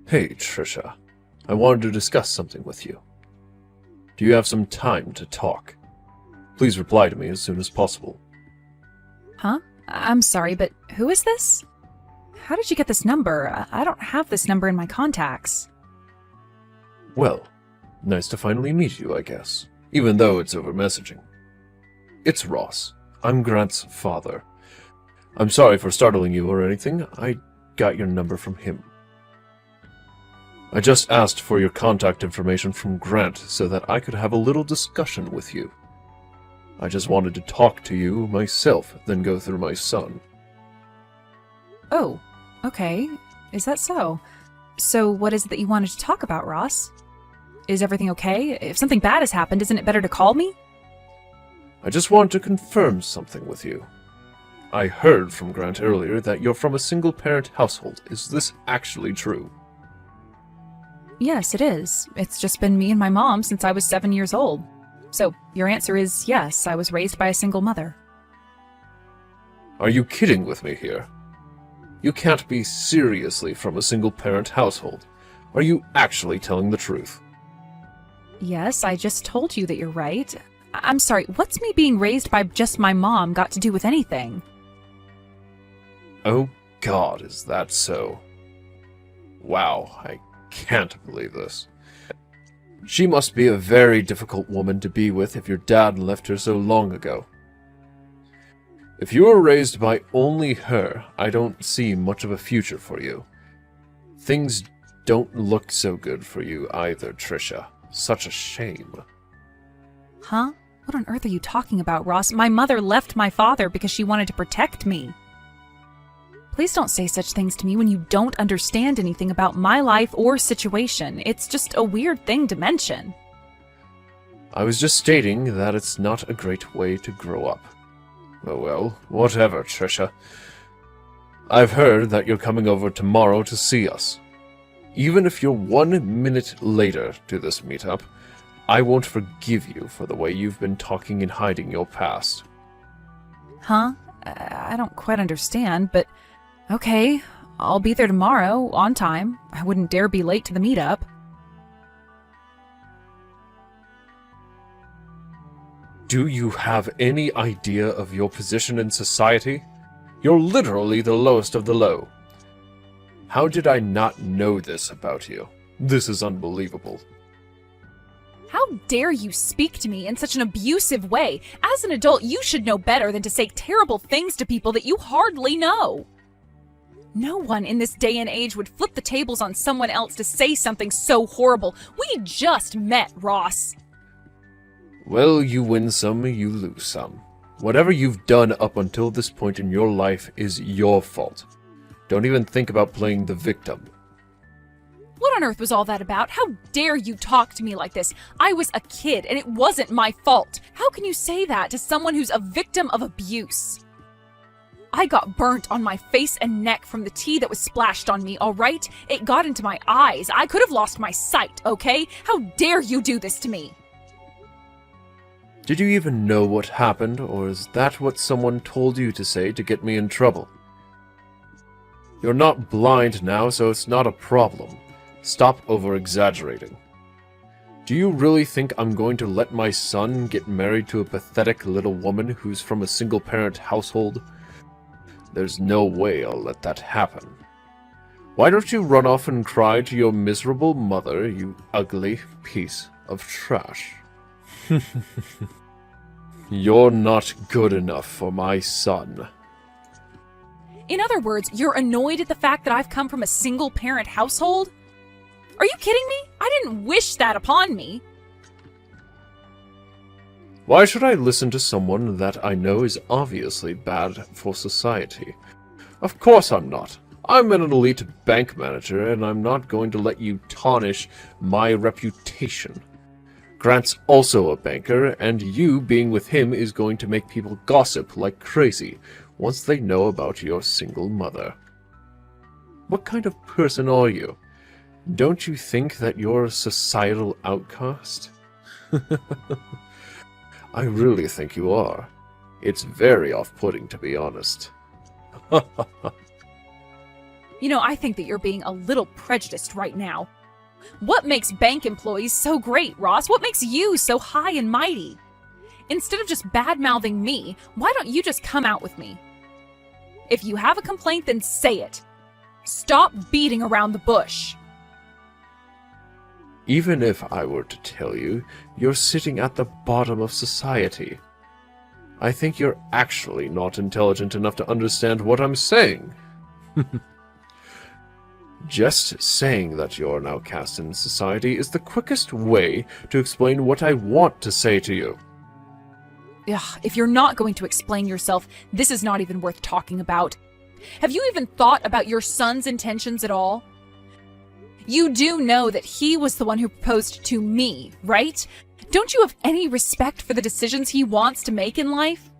Hey, Trisha. I wanted to discuss something with you. Do you have some time to talk? Please reply to me as soon as possible. Huh? I'm sorry, but who is this? How did you get this number? I don't have this number in my contacts. Well, nice to finally meet you, I guess, even though it's over messaging. It's Ross. I'm Grant's father. I'm sorry for startling you or anything. I got your number from him. I just asked for your contact information from Grant so that I could have a little discussion with you. I just wanted to talk to you myself, then go through my son. Oh, okay. Is that so? So what is it that you wanted to talk about, Ross? Is everything okay? If something bad has happened, isn't it better to call me? I just want to confirm something with you. I heard from Grant earlier that you're from a single-parent household. Is this actually true? Yes, it is. It's just been me and my mom since I was 7 years old. So, your answer is yes, I was raised by a single mother. Are you kidding with me here? You can't be seriously from a single-parent household. Are you actually telling the truth? Yes, I just told you that you're right. I'm sorry, what's me being raised by just my mom got to do with anything? Oh God, is that so? Wow, I can't believe this. She must be a very difficult woman to be with if your dad left her so long ago. If you were raised by only her, I don't see much of a future for you. Things don't look so good for you either, Trisha. Such a shame. Huh? What on earth are you talking about, Ross? My mother left my father because she wanted to protect me. Please don't say such things to me when you don't understand anything about my life or situation. It's just a weird thing to mention. I was just stating that it's not a great way to grow up. Oh well, whatever, Trisha. I've heard that you're coming over tomorrow to see us. Even if you're 1 minute later to this meetup, I won't forgive you for the way you've been talking and hiding your past. Huh? I don't quite understand, but okay. I'll be there tomorrow, on time. I wouldn't dare be late to the meetup. Do you have any idea of your position in society? You're literally the lowest of the low. How did I not know this about you? This is unbelievable. How dare you speak to me in such an abusive way? As an adult, you should know better than to say terrible things to people that you hardly know. No one in this day and age would flip the tables on someone else to say something so horrible. We just met, Ross. Well, you win some, you lose some. Whatever you've done up until this point in your life is your fault. Don't even think about playing the victim. What on earth was all that about? How dare you talk to me like this? I was a kid, and it wasn't my fault. How can you say that to someone who's a victim of abuse? I got burnt on my face and neck from the tea that was splashed on me, all right? It got into my eyes. I could have lost my sight, okay? How dare you do this to me? Did you even know what happened, or is that what someone told you to say to get me in trouble? You're not blind now, so it's not a problem. Stop over-exaggerating. Do you really think I'm going to let my son get married to a pathetic little woman who's from a single-parent household? There's no way I'll let that happen. Why don't you run off and cry to your miserable mother, you ugly piece of trash? You're not good enough for my son. In other words, you're annoyed at the fact that I've come from a single-parent household? Are you kidding me? I didn't wish that upon me. Why should I listen to someone that I know is obviously bad for society? Of course I'm not. I'm an elite bank manager, and I'm not going to let you tarnish my reputation. Grant's also a banker, and you being with him is going to make people gossip like crazy once they know about your single mother. What kind of person are you? Don't you think that you're a societal outcast? I really think you are. It's very off-putting, to be honest. I think that you're being a little prejudiced right now. What makes bank employees so great, Ross? What makes you so high and mighty? Instead of just bad-mouthing me, why don't you just come out with me? If you have a complaint, then say it. Stop beating around the bush. Even if I were to tell you, you're sitting at the bottom of society. I think you're actually not intelligent enough to understand what I'm saying. Just saying that you're an outcast in society is the quickest way to explain what I want to say to you. Ugh, if you're not going to explain yourself, this is not even worth talking about. Have you even thought about your son's intentions at all? You do know that he was the one who proposed to me, right? Don't you have any respect for the decisions he wants to make in life?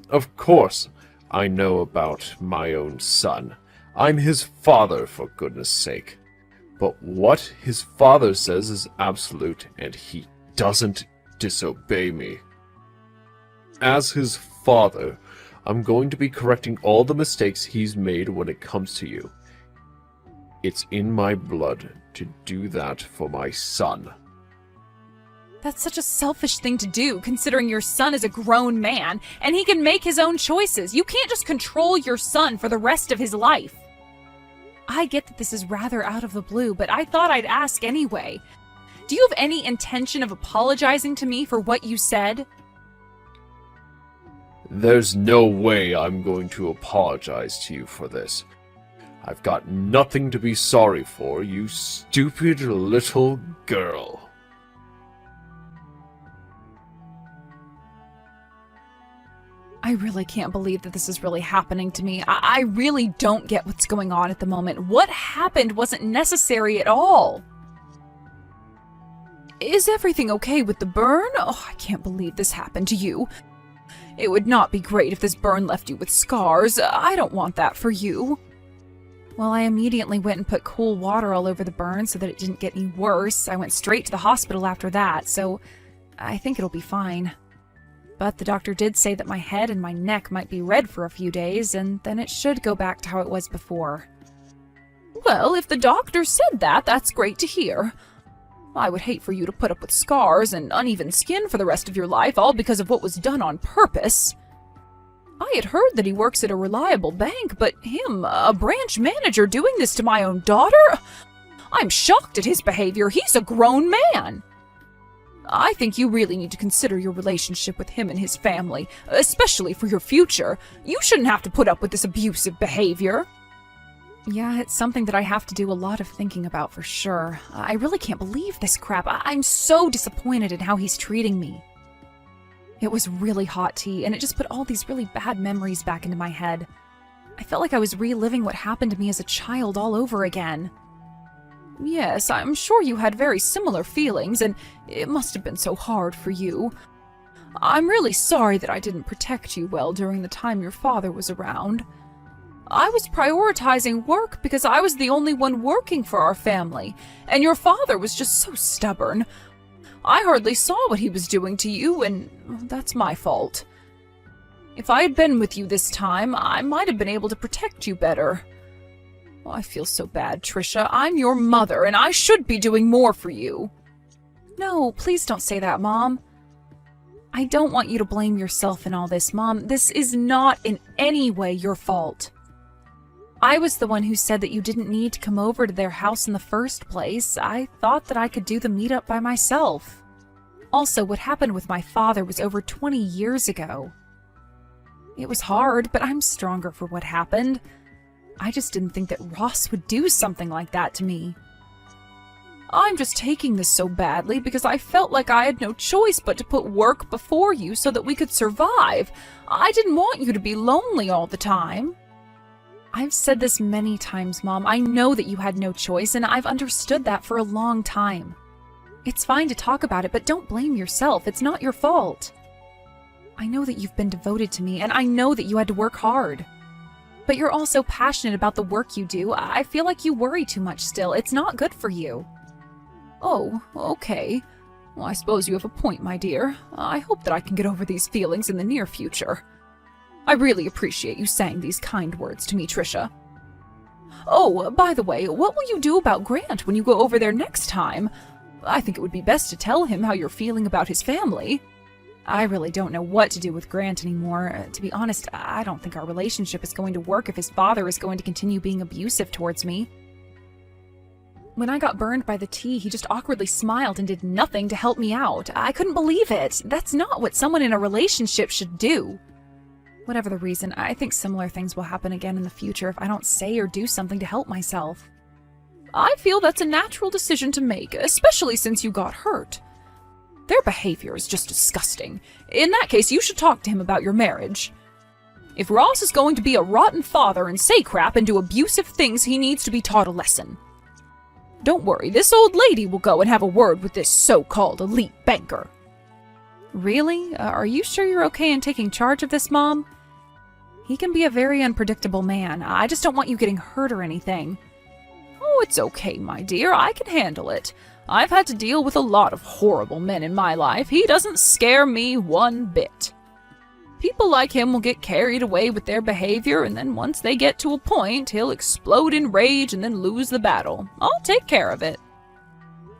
Of course, I know about my own son. I'm his father, for goodness sake. But what his father says is absolute, and he doesn't disobey me. As his father, I'm going to be correcting all the mistakes he's made when it comes to you. It's in my blood to do that for my son. That's such a selfish thing to do, considering your son is a grown man, and he can make his own choices. You can't just control your son for the rest of his life. I get that this is rather out of the blue, but I thought I'd ask anyway. Do you have any intention of apologizing to me for what you said? There's no way I'm going to apologize to you for this. I've got nothing to be sorry for, you stupid little girl. I really can't believe that this is really happening to me. I really don't get what's going on at the moment. What happened wasn't necessary at all. Is everything okay with the burn? Oh, I can't believe this happened to you. It would not be great if this burn left you with scars. I don't want that for you. Well, I immediately went and put cool water all over the burn so that it didn't get any worse. I went straight to the hospital after that, so I think it'll be fine. But the doctor did say that my head and my neck might be red for a few days, and then it should go back to how it was before. Well, if the doctor said that, that's great to hear. I would hate for you to put up with scars and uneven skin for the rest of your life, all because of what was done on purpose. I had heard that he works at a reliable bank, but him, a branch manager, doing this to my own daughter? I'm shocked at his behavior. He's a grown man. I think you really need to consider your relationship with him and his family, especially for your future. You shouldn't have to put up with this abusive behavior. Yeah, it's something that I have to do a lot of thinking about for sure. I really can't believe this crap. I'm so disappointed in how he's treating me. It was really hot tea, and it just put all these really bad memories back into my head. I felt like I was reliving what happened to me as a child all over again. Yes, I'm sure you had very similar feelings, and it must have been so hard for you. I'm really sorry that I didn't protect you well during the time your father was around. I was prioritizing work because I was the only one working for our family, and your father was just so stubborn. I hardly saw what he was doing to you, and that's my fault. If I had been with you this time, I might have been able to protect you better. Oh, I feel so bad, Trisha. I'm your mother, and I should be doing more for you. No, please don't say that, Mom. I don't want you to blame yourself in all this, Mom. This is not in any way your fault. I was the one who said that you didn't need to come over to their house in the first place. I thought that I could do the meetup by myself. Also, what happened with my father was over 20 years ago. It was hard, but I'm stronger for what happened. I just didn't think that Ross would do something like that to me. I'm just taking this so badly because I felt like I had no choice but to put work before you so that we could survive. I didn't want you to be lonely all the time. I've said this many times, Mom. I know that you had no choice, and I've understood that for a long time. It's fine to talk about it, but don't blame yourself. It's not your fault. I know that you've been devoted to me, and I know that you had to work hard. But you're also passionate about the work you do. I feel like you worry too much still. It's not good for you. Oh, okay. Well, I suppose you have a point, my dear. I hope that I can get over these feelings in the near future. I really appreciate you saying these kind words to me, Trisha. Oh, by the way, what will you do about Grant when you go over there next time? I think it would be best to tell him how you're feeling about his family. I really don't know what to do with Grant anymore. To be honest, I don't think our relationship is going to work if his father is going to continue being abusive towards me. When I got burned by the tea, he just awkwardly smiled and did nothing to help me out. I couldn't believe it. That's not what someone in a relationship should do. Whatever the reason, I think similar things will happen again in the future if I don't say or do something to help myself. I feel that's a natural decision to make, especially since you got hurt. Their behavior is just disgusting. In that case, you should talk to him about your marriage. If Ross is going to be a rotten father and say crap and do abusive things, he needs to be taught a lesson. Don't worry, this old lady will go and have a word with this so-called elite banker. Really? Are you sure you're okay in taking charge of this, Mom? He can be a very unpredictable man. I just don't want you getting hurt or anything. Oh, it's okay, my dear. I can handle it. I've had to deal with a lot of horrible men in my life. He doesn't scare me one bit. People like him will get carried away with their behavior, and then once they get to a point, he'll explode in rage and then lose the battle. I'll take care of it.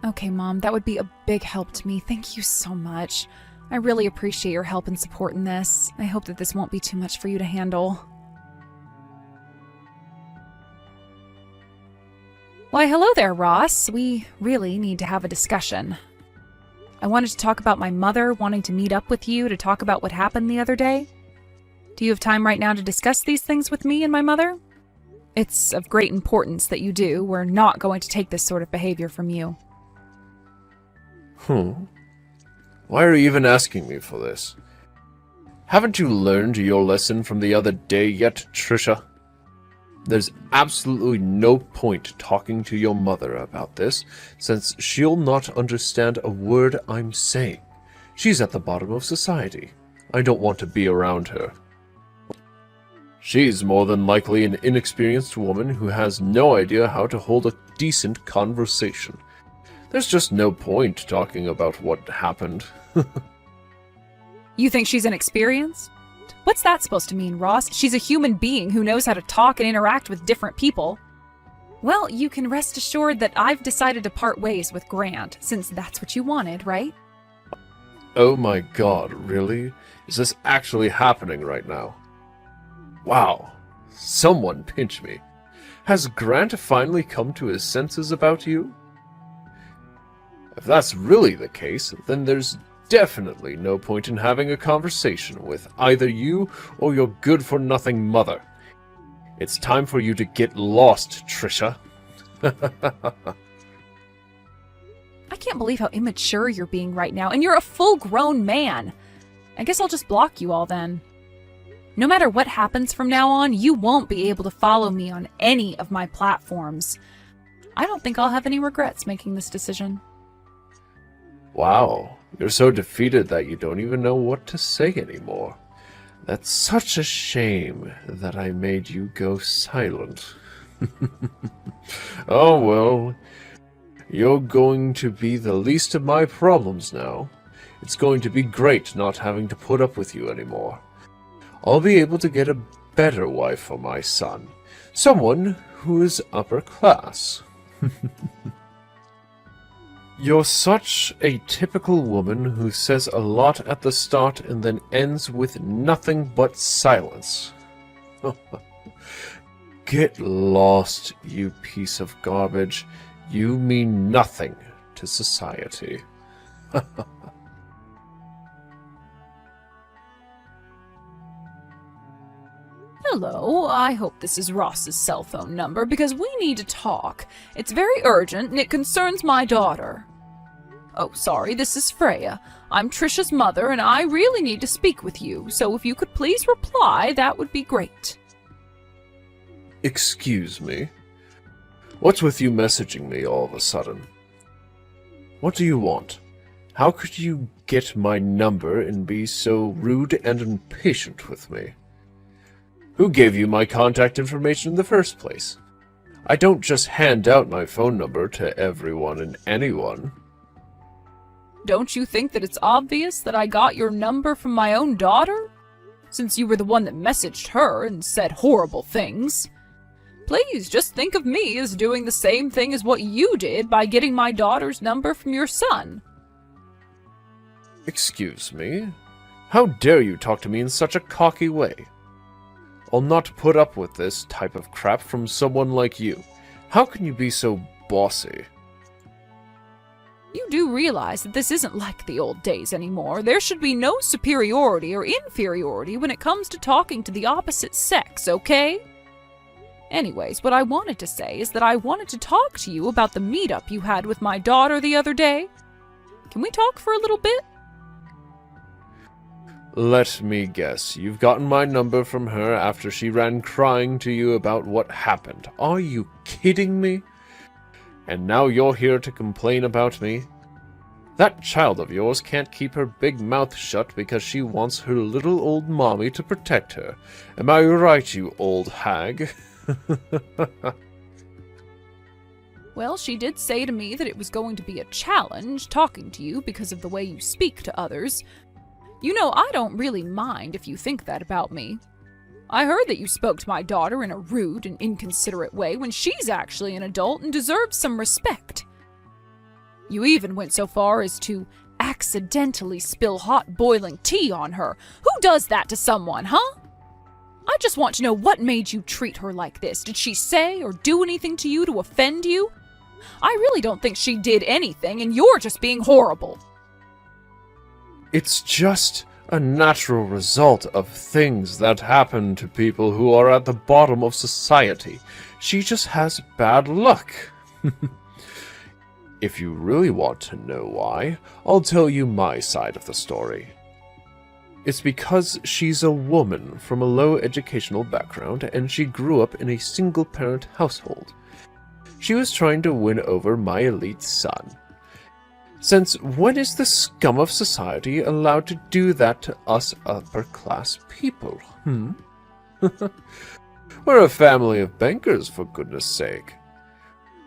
Okay, Mom, that would be a big help to me. Thank you so much. I really appreciate your help and support in this. I hope that this won't be too much for you to handle. Why, hello there, Ross. We really need to have a discussion. I wanted to talk about my mother wanting to meet up with you to talk about what happened the other day. Do you have time right now to discuss these things with me and my mother? It's of great importance that you do. We're not going to take this sort of behavior from you. Why are you even asking me for this? Haven't you learned your lesson from the other day yet, Trisha? There's absolutely no point talking to your mother about this, since she'll not understand a word I'm saying. She's at the bottom of society. I don't want to be around her. She's more than likely an inexperienced woman who has no idea how to hold a decent conversation. There's just no point talking about what happened. You think she's inexperienced? What's that supposed to mean, Ross? She's a human being who knows how to talk and interact with different people. Well, you can rest assured that I've decided to part ways with Grant, since that's what you wanted, right? Oh my god, really? Is this actually happening right now? Wow. Someone pinch me. Has Grant finally come to his senses about you? If that's really the case, then there's definitely no point in having a conversation with either you or your good-for-nothing mother. It's time for you to get lost, Trisha. I can't believe how immature you're being right now, and you're a full-grown man. I guess I'll just block you all then. No matter what happens from now on, you won't be able to follow me on any of my platforms. I don't think I'll have any regrets making this decision. Wow, you're so defeated that you don't even know what to say anymore. That's such a shame that I made you go silent. Oh well, you're going to be the least of my problems now. It's going to be great not having to put up with you anymore. I'll be able to get a better wife for my son. Someone who is upper class. You're such a typical woman who says a lot at the start and then ends with nothing but silence. Get lost, you piece of garbage. You mean nothing to society. Hello, I hope this is Ross's cell phone number because we need to talk. It's very urgent and it concerns my daughter. Oh, sorry, this is Freya. I'm Trisha's mother and I really need to speak with you, so if you could please reply, that would be great. Excuse me? What's with you messaging me all of a sudden? What do you want? How could you get my number and be so rude and impatient with me? Who gave you my contact information in the first place? I don't just hand out my phone number to everyone and anyone. Don't you think that it's obvious that I got your number from my own daughter? Since you were the one that messaged her and said horrible things. Please, just think of me as doing the same thing as what you did by getting my daughter's number from your son. Excuse me? How dare you talk to me in such a cocky way? I'll not put up with this type of crap from someone like you. How can you be so bossy? You do realize that this isn't like the old days anymore. There should be no superiority or inferiority when it comes to talking to the opposite sex, okay? Anyways, what I wanted to say is that I wanted to talk to you about the meetup you had with my daughter the other day. Can we talk for a little bit? Let me guess, you've gotten my number from her after she ran crying to you about what happened. Are you kidding me? And now you're here to complain about me? That child of yours can't keep her big mouth shut because she wants her little old mommy to protect her. Am I right, you old hag? Well, she did say to me that it was going to be a challenge talking to you because of the way you speak to others. You know, I don't really mind if you think that about me. I heard that you spoke to my daughter in a rude and inconsiderate way when she's actually an adult and deserves some respect. You even went so far as to accidentally spill hot boiling tea on her. Who does that to someone, huh? I just want to know what made you treat her like this. Did she say or do anything to you to offend you? I really don't think she did anything, and you're just being horrible. It's just a natural result of things that happen to people who are at the bottom of society. She just has bad luck. If you really want to know why, I'll tell you my side of the story. It's because she's a woman from a low educational background and she grew up in a single-parent household. She was trying to win over my elite son. Since when is the scum of society allowed to do that to us upper-class people, We're a family of bankers, for goodness sake.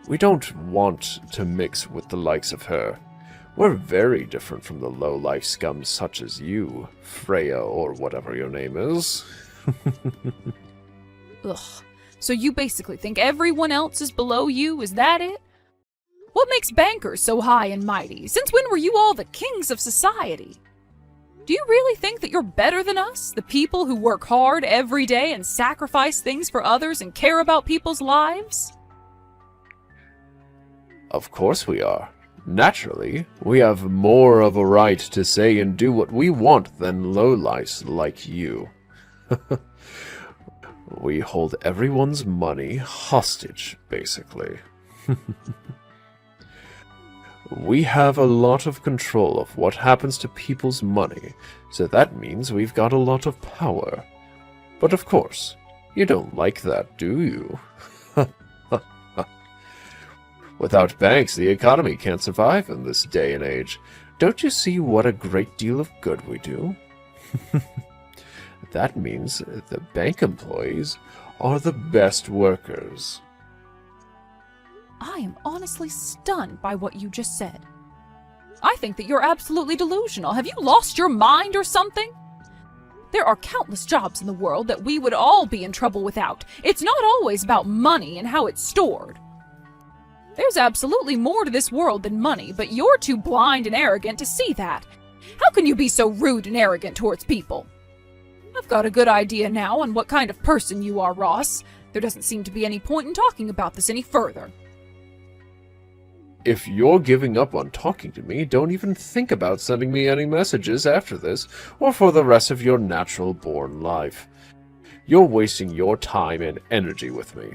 We don't want to mix with the likes of her. We're very different from the low-life scum such as you, Freya, or whatever your name is. Ugh. So you basically think everyone else is below you, is that it? What makes bankers so high and mighty? Since when were you all the kings of society? Do you really think that you're better than us, the people who work hard every day and sacrifice things for others and care about people's lives? Of course we are. Naturally, we have more of a right to say and do what we want than lowlifes like you. We hold everyone's money hostage, basically. We have a lot of control of what happens to people's money, so that means we've got a lot of power. But of course, you don't like that, do you? Without banks, the economy can't survive in this day and age. Don't you see what a great deal of good we do? That means the bank employees are the best workers. I am honestly stunned by what you just said. I think that you're absolutely delusional. Have you lost your mind or something? There are countless jobs in the world that we would all be in trouble without. It's not always about money and how it's stored. There's absolutely more to this world than money, but you're too blind and arrogant to see that. How can you be so rude and arrogant towards people? I've got a good idea now on what kind of person you are, Ross. There doesn't seem to be any point in talking about this any further. If you're giving up on talking to me, don't even think about sending me any messages after this, or for the rest of your natural-born life. You're wasting your time and energy with me.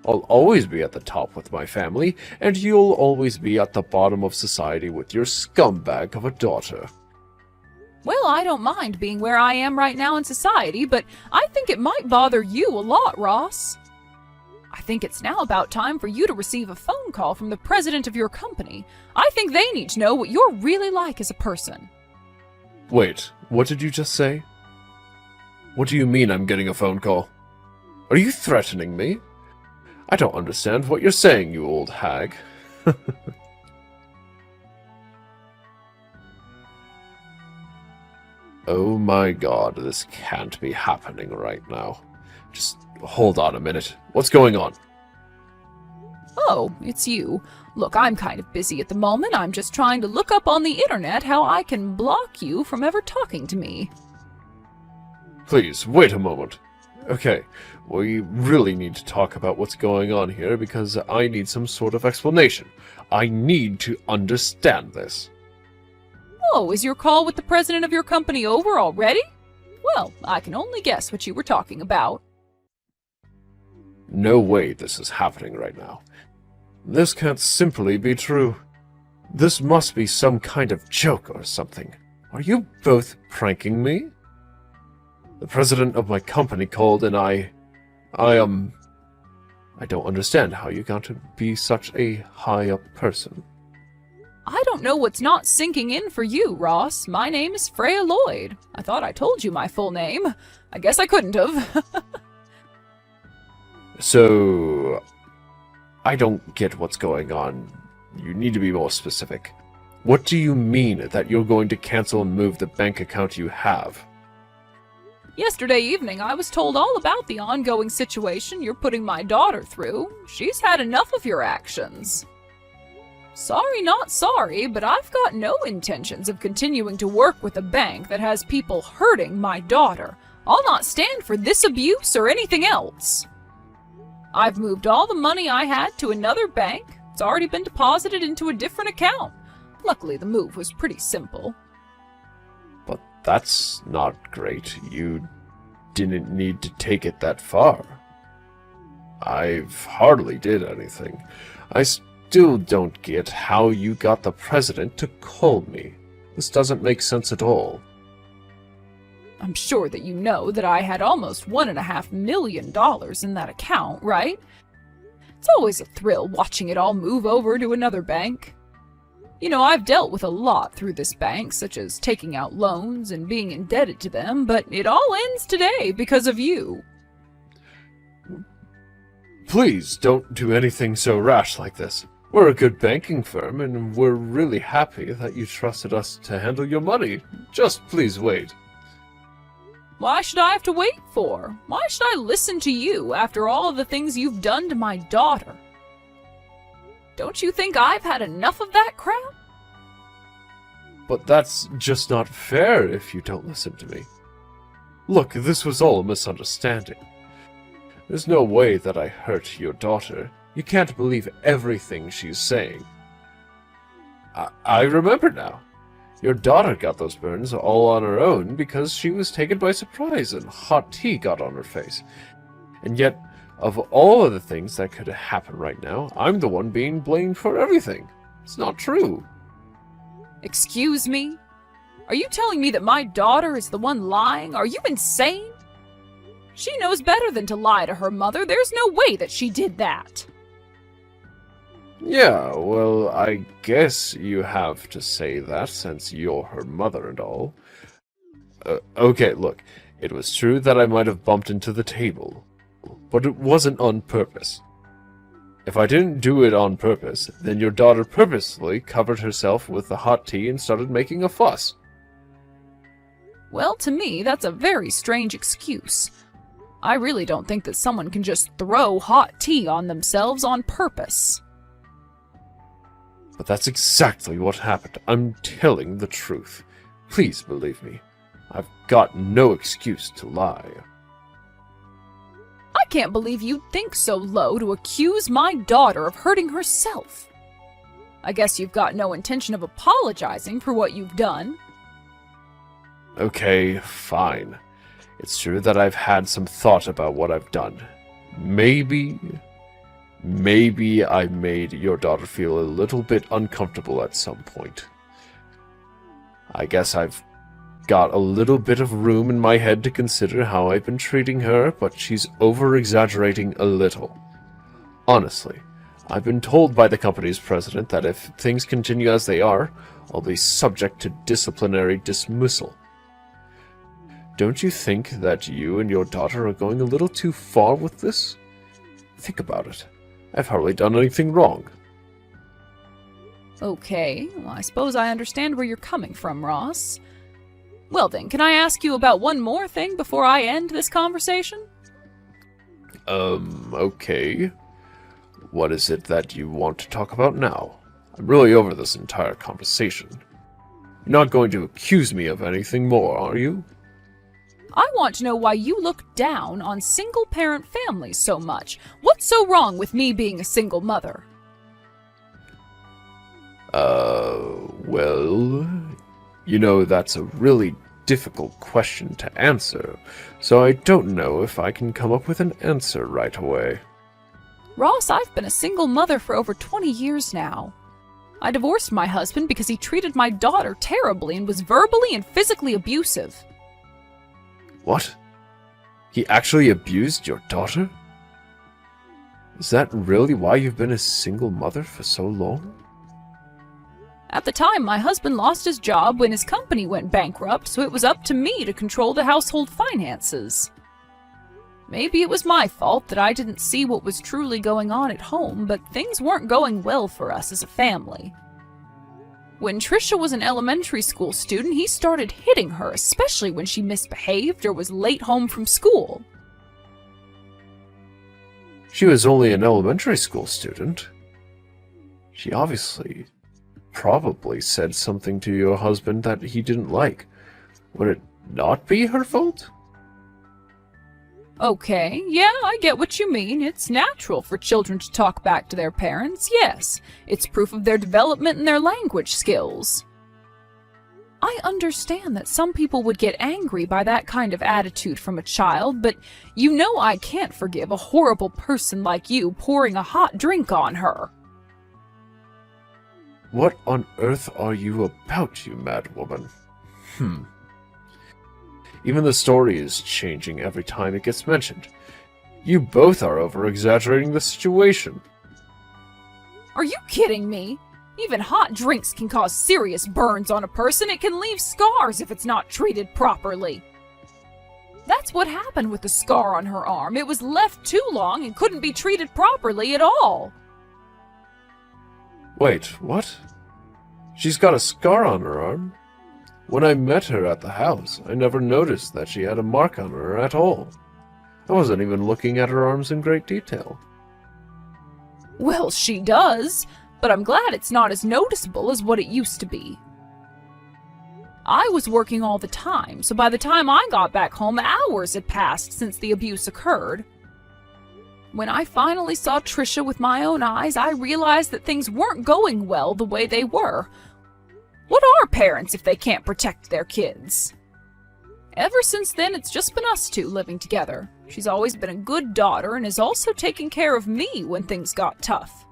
I'll always be at the top with my family, and you'll always be at the bottom of society with your scumbag of a daughter. Well, I don't mind being where I am right now in society, but I think it might bother you a lot, Ross. I think it's now about time for you to receive a phone call from the president of your company. I think they need to know what you're really like as a person. Wait, what did you just say? What do you mean I'm getting a phone call? Are you threatening me? I don't understand what you're saying, you old hag. Oh my god, this can't be happening right now. Just hold on a minute. What's going on? Oh, it's you. Look, I'm kind of busy at the moment. I'm just trying to look up on the internet how I can block you from ever talking to me. Please, wait a moment. Okay, we really need to talk about what's going on here because I need some sort of explanation. I need to understand this. Oh, is your call with the president of your company over already? Well, I can only guess what you were talking about. No way this is happening right now. This can't simply be true. This must be some kind of joke or something. Are you both pranking me? The president of my company called and I don't understand how you got to be such a high-up person. I don't know what's not sinking in for you, Ross. My name is Freya Lloyd. I thought I told you my full name. I guess I couldn't have. So, I don't get what's going on. You need to be more specific. What do you mean that you're going to cancel and move the bank account you have? Yesterday evening, I was told all about the ongoing situation you're putting my daughter through. She's had enough of your actions. Sorry, not sorry, but I've got no intentions of continuing to work with a bank that has people hurting my daughter. I'll not stand for this abuse or anything else. I've moved all the money I had to another bank. It's already been deposited into a different account. Luckily, the move was pretty simple. But that's not great. You didn't need to take it that far. I've hardly did anything. I still don't get how you got the president to call me. This doesn't make sense at all. I'm sure that you know that I had almost $1.5 million in that account, right? It's always a thrill watching it all move over to another bank. You know, I've dealt with a lot through this bank, such as taking out loans and being indebted to them, but it all ends today because of you. Please don't do anything so rash like this. We're a good banking firm, and we're really happy that you trusted us to handle your money. Just please wait. Why should I have to wait for? Why should I listen to you after all of the things you've done to my daughter? Don't you think I've had enough of that crap? But that's just not fair if you don't listen to me. Look, this was all a misunderstanding. There's no way that I hurt your daughter. You can't believe everything she's saying. I remember now. Your daughter got those burns all on her own because she was taken by surprise and hot tea got on her face. And yet, of all of the things that could happen right now, I'm the one being blamed for everything. It's not true. Excuse me? Are you telling me that my daughter is the one lying? Are you insane? She knows better than to lie to her mother. There's no way that she did that. Yeah, well, I guess you have to say that since you're her mother and all. Okay, look, it was true that I might have bumped into the table, but it wasn't on purpose. If I didn't do it on purpose, then your daughter purposely covered herself with the hot tea and started making a fuss. Well, to me, that's a very strange excuse. I really don't think that someone can just throw hot tea on themselves on purpose. But that's exactly what happened. I'm telling the truth. Please believe me. I've got no excuse to lie. I can't believe you'd think so low to accuse my daughter of hurting herself. I guess you've got no intention of apologizing for what you've done. Okay, fine. It's true that I've had some thought about what I've done. Maybe I made your daughter feel a little bit uncomfortable at some point. I guess I've got a little bit of room in my head to consider how I've been treating her, but she's over-exaggerating a little. Honestly, I've been told by the company's president that if things continue as they are, I'll be subject to disciplinary dismissal. Don't you think that you and your daughter are going a little too far with this? Think about it. I've hardly done anything wrong. Okay, well, I suppose I understand where you're coming from, Ross. Well then, can I ask you about one more thing before I end this conversation? Okay. What is it that you want to talk about now? I'm really over this entire conversation. You're not going to accuse me of anything more, are you? I want to know why you look down on single-parent families so much. What's so wrong with me being a single mother? Well, that's a really difficult question to answer, so I don't know if I can come up with an answer right away. Ross, I've been a single mother for over 20 years now. I divorced my husband because he treated my daughter terribly and was verbally and physically abusive. What? He actually abused your daughter? Is that really why you've been a single mother for so long? At the time, my husband lost his job when his company went bankrupt, so it was up to me to control the household finances. Maybe it was my fault that I didn't see what was truly going on at home, but things weren't going well for us as a family. When Trisha was an elementary school student, he started hitting her, especially when she misbehaved or was late home from school. She was only an elementary school student. She probably said something to your husband that he didn't like. Would it not be her fault? Okay, yeah, I get what you mean. It's natural for children to talk back to their parents, yes. It's proof of their development and their language skills. I understand that some people would get angry by that kind of attitude from a child, but I can't forgive a horrible person like you pouring a hot drink on her. What on earth are you about, you mad woman? Even the story is changing every time it gets mentioned. You both are over-exaggerating the situation. Are you kidding me? Even hot drinks can cause serious burns on a person. It can leave scars if it's not treated properly. That's what happened with the scar on her arm. It was left too long and couldn't be treated properly at all. Wait, what? She's got a scar on her arm? When I met her at the house, I never noticed that she had a mark on her at all. I wasn't even looking at her arms in great detail. Well, she does, but I'm glad it's not as noticeable as what it used to be. I was working all the time, so by the time I got back home, hours had passed since the abuse occurred. When I finally saw Trisha with my own eyes, I realized that things weren't going well the way they were. What are parents if they can't protect their kids? Ever since then, it's just been us two living together. She's always been a good daughter and has also taken care of me when things got tough.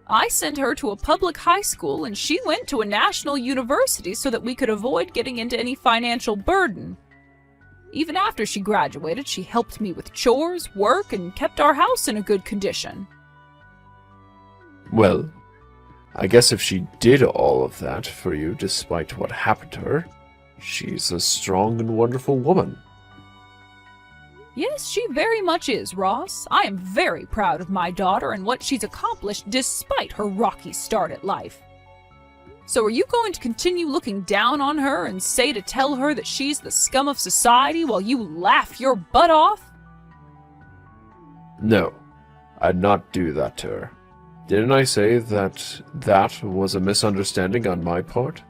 I sent her to a public high school and she went to a national university so that we could avoid getting into any financial burden. Even after she graduated, she helped me with chores, work, and kept our house in a good condition. Well, I guess if she did all of that for you despite what happened to her, she's a strong and wonderful woman. Yes, she very much is, Ross. I am very proud of my daughter and what she's accomplished despite her rocky start at life. So are you going to continue looking down on her and tell her that she's the scum of society while you laugh your butt off? No, I'd not do that to her. Didn't I say that was a misunderstanding on my part?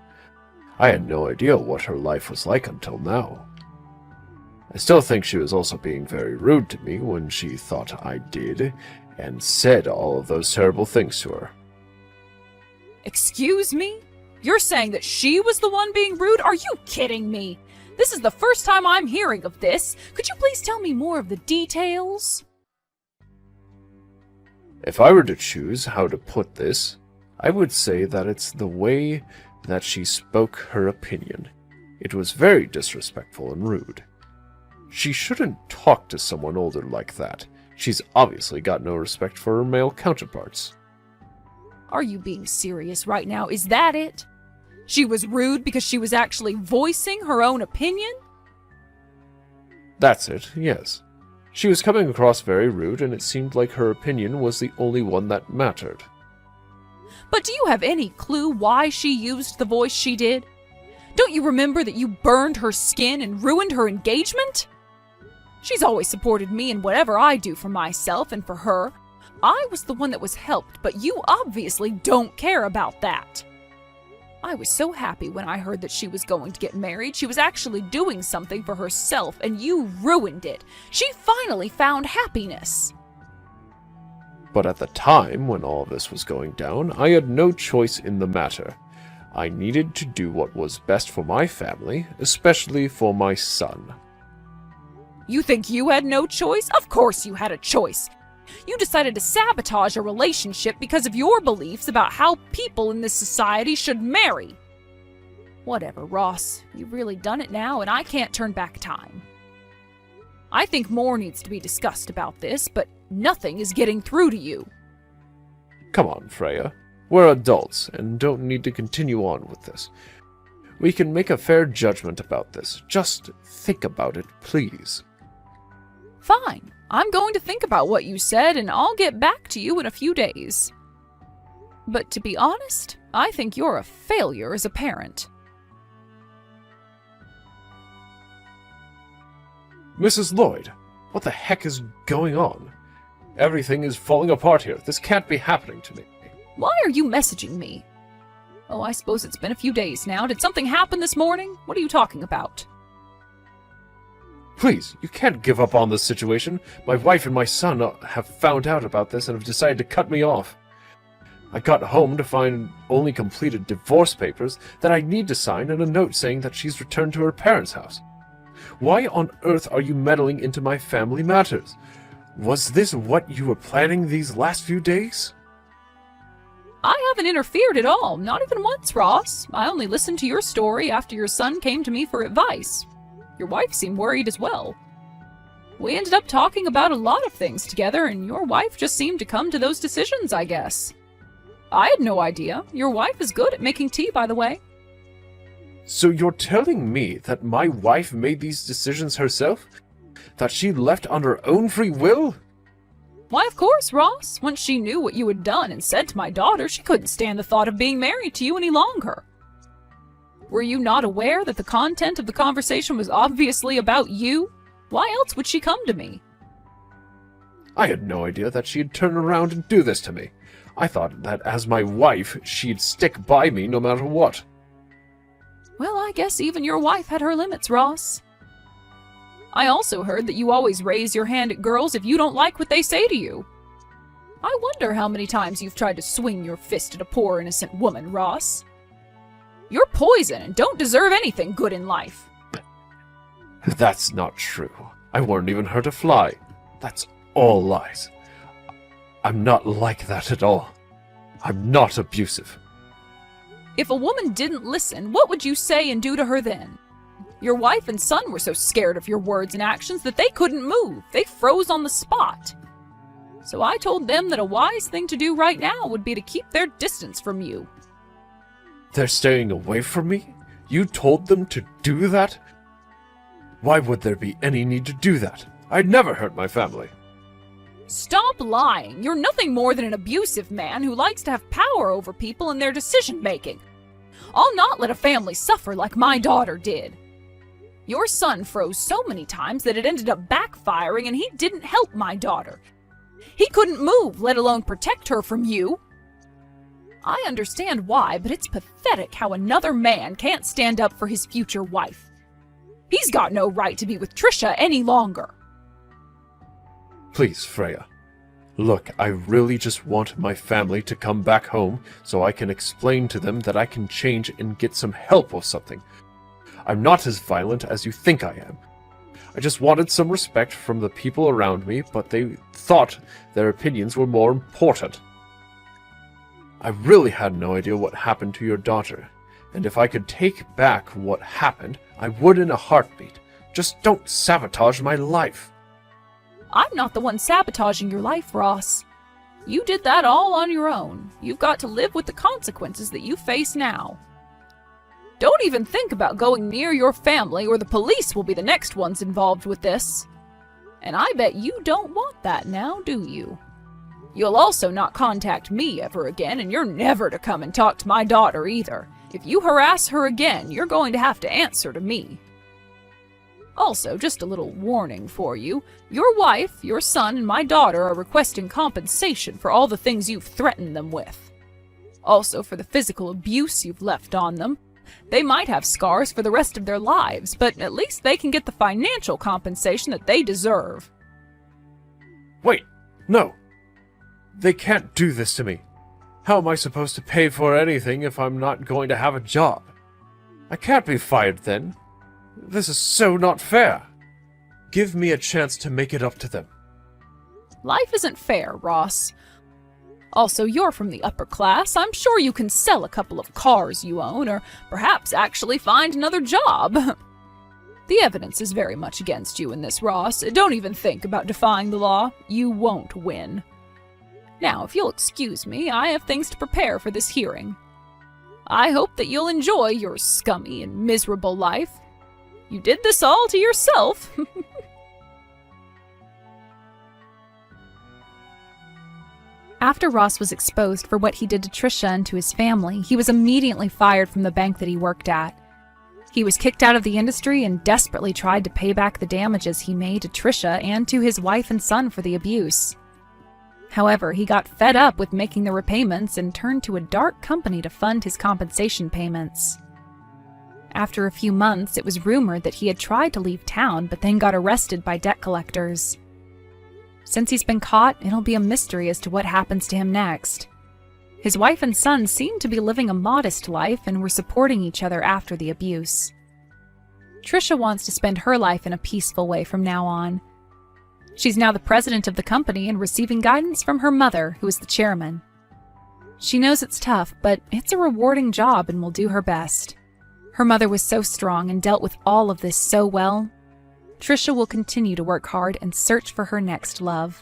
I had no idea what her life was like until now. I still think she was also being very rude to me when she thought I did, and said all of those terrible things to her. Excuse me? You're saying that she was the one being rude? Are you kidding me? This is the first time I'm hearing of this. Could you please tell me more of the details? If I were to choose how to put this, I would say that it's the way that she spoke her opinion. It was very disrespectful and rude. She shouldn't talk to someone older like that. She's obviously got no respect for her male counterparts. Are you being serious right now? Is that it? She was rude because she was actually voicing her own opinion? That's it, yes. She was coming across very rude, and it seemed like her opinion was the only one that mattered. But do you have any clue why she used the voice she did? Don't you remember that you burned her skin and ruined her engagement? She's always supported me in whatever I do for myself and for her. I was the one that was helped, but you obviously don't care about that. I was so happy when I heard that she was going to get married. She was actually doing something for herself, and you ruined it. She finally found happiness. But at the time when all this was going down, I had no choice in the matter. I needed to do what was best for my family, especially for my son. You think you had no choice? Of course you had a choice. You decided to sabotage a relationship because of your beliefs about how people in this society should marry. Whatever, Ross. You've really done it now, and I can't turn back time. I think more needs to be discussed about this, but nothing is getting through to you. Come on, Freya. We're adults and don't need to continue on with this. We can make a fair judgment about this. Just think about it, please. Fine. I'm going to think about what you said, and I'll get back to you in a few days. But to be honest, I think you're a failure as a parent. Mrs. Lloyd, what the heck is going on? Everything is falling apart here. This can't be happening to me. Why are you messaging me? Oh, I suppose it's been a few days now. Did something happen this morning? What are you talking about? Please, you can't give up on this situation. My wife and my son have found out about this and have decided to cut me off. I got home to find only completed divorce papers that I need to sign and a note saying that she's returned to her parents' house. Why on earth are you meddling into my family matters? Was this what you were planning these last few days? I haven't interfered at all, not even once, Ross. I only listened to your story after your son came to me for advice. Your wife seemed worried as well. We ended up talking about a lot of things together, and your wife just seemed to come to those decisions, I guess. I had no idea. Your wife is good at making tea, by the way. So you're telling me that my wife made these decisions herself? That she left on her own free will? Why, of course, Ross. Once she knew what you had done and said to my daughter, she couldn't stand the thought of being married to you any longer. Were you not aware that the content of the conversation was obviously about you? Why else would she come to me? I had no idea that she'd turn around and do this to me. I thought that as my wife, she'd stick by me no matter what. Well, I guess even your wife had her limits, Ross. I also heard that you always raise your hand at girls if you don't like what they say to you. I wonder how many times you've tried to swing your fist at a poor innocent woman, Ross. You're poison and don't deserve anything good in life. That's not true. I weren't even hurt a fly. That's all lies. I'm not like that at all. I'm not abusive. If a woman didn't listen, what would you say and do to her then? Your wife and son were so scared of your words and actions that they couldn't move. They froze on the spot. So I told them that a wise thing to do right now would be to keep their distance from you. They're staying away from me? You told them to do that? Why would there be any need to do that? I'd never hurt my family. Stop lying. You're nothing more than an abusive man who likes to have power over people and their decision-making. I'll not let a family suffer like my daughter did. Your son froze so many times that it ended up backfiring, and he didn't help my daughter. He couldn't move, let alone protect her from you. I understand why, but it's pathetic how another man can't stand up for his future wife. He's got no right to be with Trisha any longer. Please, Freya. Look, I really just want my family to come back home so I can explain to them that I can change and get some help or something. I'm not as violent as you think I am. I just wanted some respect from the people around me, but they thought their opinions were more important. I really had no idea what happened to your daughter, and if I could take back what happened, I would in a heartbeat. Just don't sabotage my life. I'm not the one sabotaging your life, Ross. You did that all on your own. You've got to live with the consequences that you face now. Don't even think about going near your family, or the police will be the next ones involved with this. And I bet you don't want that now, do you? You'll also not contact me ever again, and you're never to come and talk to my daughter either. If you harass her again, you're going to have to answer to me. Also, just a little warning for you. Your wife, your son, and my daughter are requesting compensation for all the things you've threatened them with. Also, for the physical abuse you've left on them. They might have scars for the rest of their lives, but at least they can get the financial compensation that they deserve. Wait, no. They can't do this to me. How am I supposed to pay for anything if I'm not going to have a job? I can't be fired then. This is so not fair. Give me a chance to make it up to them. Life isn't fair, Ross. Also, you're from the upper class. I'm sure you can sell a couple of cars you own, or perhaps actually find another job. The evidence is very much against you in this, Ross. Don't even think about defying the law. You won't win. Now, if you'll excuse me, I have things to prepare for this hearing. I hope that you'll enjoy your scummy and miserable life. You did this all to yourself. After Ross was exposed for what he did to Trisha and to his family, he was immediately fired from the bank that he worked at. He was kicked out of the industry and desperately tried to pay back the damages he made to Trisha and to his wife and son for the abuse. However, he got fed up with making the repayments and turned to a dark company to fund his compensation payments. After a few months, it was rumored that he had tried to leave town but then got arrested by debt collectors. Since he's been caught, it'll be a mystery as to what happens to him next. His wife and son seemed to be living a modest life and were supporting each other after the abuse. Trisha wants to spend her life in a peaceful way from now on. She's now the president of the company and receiving guidance from her mother, who is the chairman. She knows it's tough, but it's a rewarding job and will do her best. Her mother was so strong and dealt with all of this so well. Trisha will continue to work hard and search for her next love.